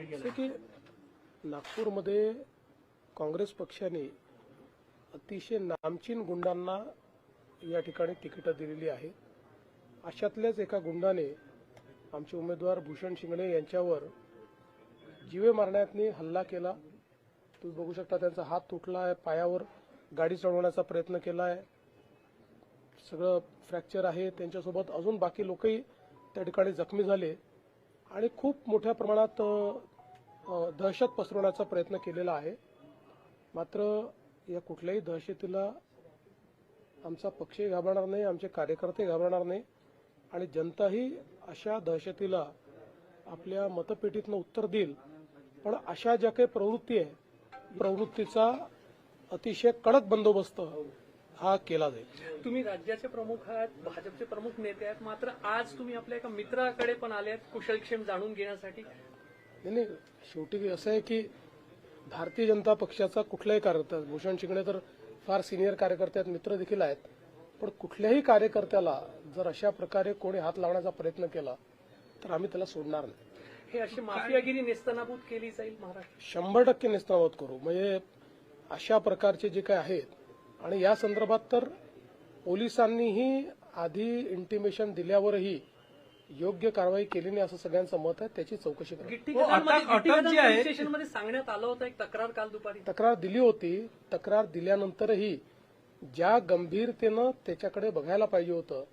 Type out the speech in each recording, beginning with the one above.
केलं की नागपूरमध्ये काँग्रेस पक्षाने अतिशय नामचीन गुंडांना या ठिकाणी तिकीटं दिलेली आहे. अशातल्याच एका गुंडाने आमचे उमेदवार भूषण शिंगणे यांच्यावर जीवे मारण्याने हल्ला केला. तुम्ही बघू शकता त्यांचा हात तुटला आहे, पायावर गाडी चढवण्याचा प्रयत्न केला आहे, सगळं फ्रॅक्चर आहे. त्यांच्यासोबत अजून बाकी लोकही त्या ठिकाणी जखमी झाले आणि खूप मोठ्या प्रमाणात दहशत पसरवण्याचा प्रयत्न केलेला आहे. मात्र या कुठल्याही दहशतीला आमचा पक्षही घाबरणार नाही, आमचे कार्यकर्ते घाबरणार नाही आणि जनताही अशा दहशतीला आपल्या मतपेटीतनं उत्तर देईल. पण अशा ज्या काही प्रवृत्ती आहे, प्रवृत्तीचा अतिशय कडक बंदोबस्त हा केला जाईल. तुम्ही राज्याचे प्रमुख आहात, भाजपचे प्रमुख नेते आहेत, मात्र आज तुम्ही आपल्या एका मित्राकडे पण आले आहेत कुशलक्षेम जाणून घेण्यासाठी. नाही, शेवटी असं आहे की भारतीय जनता पक्षाचा कुठलाही कार्यकर्ता, भूषण शिंगणे तर फार सिनियर कार्यकर्ते आहेत, मित्र देखील आहेत, पण कुठल्याही कार्यकर्त्याला जर अशा प्रकारे कोणी हात लावण्याचा प्रयत्न केला तर आम्ही त्याला सोडणार नाही. हे अशी माफियागिरी नेस्तनाबूत केली जाईल महाराष्ट्र. 100% नेस्तनाबूत करू. म्हणजे अशा प्रकारचे जे काही आहेत आणि या संदर्भात तर पोलिसांनीही आधी इंटिमेशन दिल्यावरही योग्य कारवाई केली नाही असं सगळ्यांचं मत आहे. त्याची चौकशी करा. गिट्टीगदान स्टेशनमध्ये सांगण्यात आलं होतं एक तक्रार काल दुपारी. तक्रार दिली होती. तक्रार दिल्यानंतरही ज्या गंभीरतेनं त्याच्याकडे बघायला पाहिजे होतं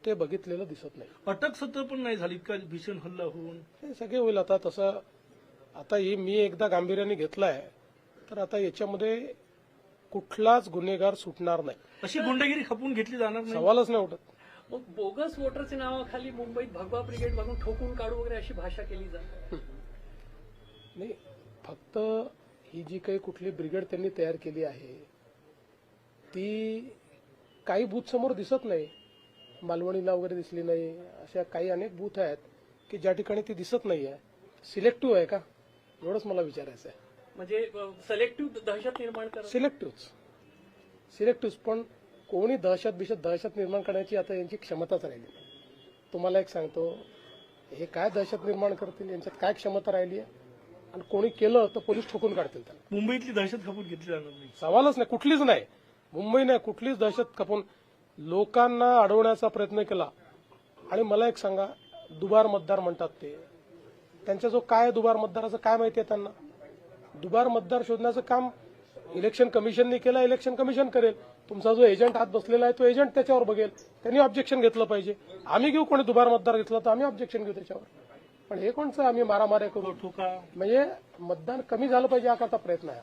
ते बघितलेलं दिसत नाही. अटक सत्र पण नाही झाली इतका भीषण हल्ला होऊन. हे सगळे होईल आता. तसं आता ही मी एकदा गांभीर्याने घेतलाय तर आता याच्यामध्ये कुठलाच गुन्हेगार सुटणार नाही. अशी गुंडगिरी खपून घेतली जाणार नाही, सवालच नाही उठत. मग बोगस वोटरच्या नावाखाली मुंबईत भगवा ब्रिगेड बघून ठोकून काढू वगैरे अशी भाषा केली जाते. नाही, फक्त ही जी काही कुठली ब्रिगेड त्यांनी तयार केली आहे ती काही बूथ समोर दिसत नाही. मालवणीला वगैरे दिसली नाही. अशा काही अनेक बूथ आहेत की ज्या ठिकाणी ती दिसत नाही आहे. सिलेक्टिव्ह आहे का, एवढंच मला विचारायचं आहे. म्हणजे सिलेक्टिव्ह दहशत निर्माण करत. सिलेक्टिव्ह पण कोणी दहशत निर्माण करण्याची आता यांची क्षमताच राहिली नाही. तुम्हाला एक सांगतो, हे काय दहशत निर्माण करतील, यांच्यात काय क्षमता राहिली आहे आणि कोणी केलं तर पोलीस ठोकून काढतील त्याला. मुंबईतली दहशत खपून घेतली जाणार नाही, सवालच नाही. कुठलीच नाही. मुंबई नाही, कुठलीच दहशत खपून लोकांना अडवण्याचा प्रयत्न केला. आणि मला एक सांगा, दुबार मतदार म्हणतात ते, त्यांचा जो काय दुबार मतदाराचं काय माहिती आहे त्यांना. दुबार मतदार शोधण्याचं काम इलेक्शन कमिशनने केलं, इलेक्शन कमिशन करेल. तुमचा जो एजंट हात बसलेला आहे तो एजंट त्याच्यावर बघेल, त्यांनी ऑब्जेक्शन घेतलं पाहिजे. आम्ही घेऊ, कोणी दुबार मतदार घेतला तर आम्ही ऑब्जेक्शन घेऊ त्याच्यावर. पण हे कोणचं आम्ही मारामाऱ्या करू, ठोका म्हणजे मतदान कमी झालं पाहिजे हा करता प्रयत्न आहे.